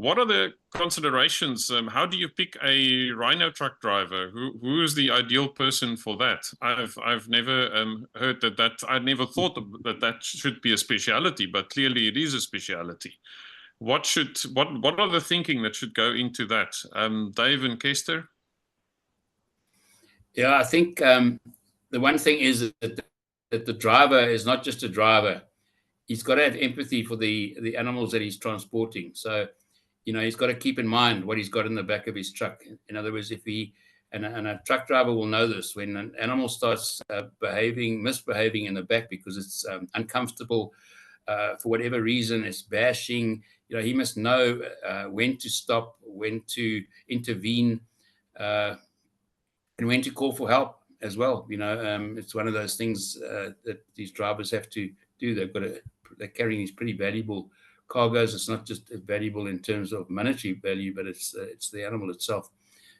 what are the considerations? How do you pick a Rhino truck driver? Who is the ideal person for that? I've never heard that. I never thought that should be a speciality, but clearly it is a speciality. What are the thinking that should go into that? Dave and Kester? Yeah, I think the one thing is that the driver is not just a driver. He's got to have empathy for the animals that he's transporting. So, he's got to keep in mind what he's got in the back of his truck. In other words, and a truck driver will know this, when an animal starts misbehaving in the back because it's uncomfortable for whatever reason, it's bashing, he must know when to stop, when to intervene, and when to call for help as well. It's one of those things that these drivers have to do. They're carrying these pretty valuable cargoes. It's not just valuable in terms of monetary value, but it's the animal itself.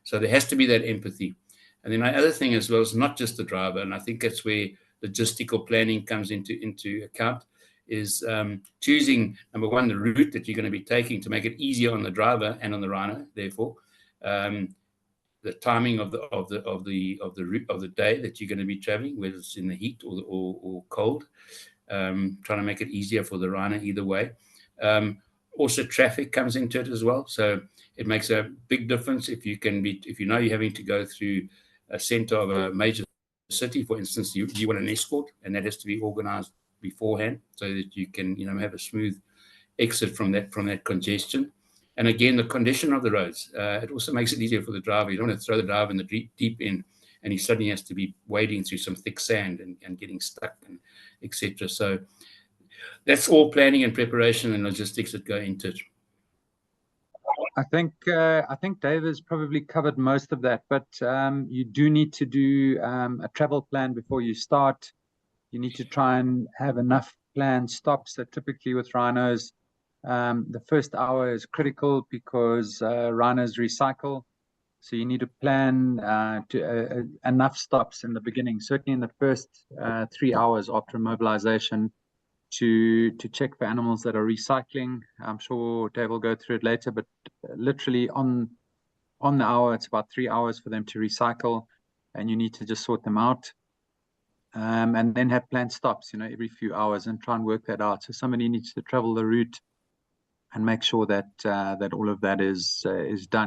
So there has to be that empathy. And then the other thing as well is not just the driver, and I think that's where logistical planning comes into account, is choosing, number one, the route that you're going to be taking to make it easier on the driver and on the rhino. Therefore, the timing of the day that you're going to be traveling, whether it's in the heat or cold, trying to make it easier for the rhino either way. Also, traffic comes into it as well, so it makes a big difference if you're having to go through a center of a major city. For instance, you want an escort, and that has to be organized beforehand so that you can have a smooth exit from that congestion. And again, the condition of the roads, it also makes it easier for the driver. You don't want to throw the driver in the deep end, and he suddenly has to be wading through some thick sand and getting stuck, and etc. So that's all planning and preparation and logistics that go into it. I think Dave has probably covered most of that, but you do need to do a travel plan before you start. You need to try and have enough planned stops. That typically with rhinos, the first hour is critical because rhinos recycle. So you need to plan enough stops in the beginning, certainly in the first 3 hours after mobilization, to check for animals that are recycling. I'm sure Dave will go through it later, but literally on the hour, it's about 3 hours for them to recycle, and you need to just sort them out. And then have planned stops, every few hours, and try and work that out. So somebody needs to travel the route and make sure that all of that is done.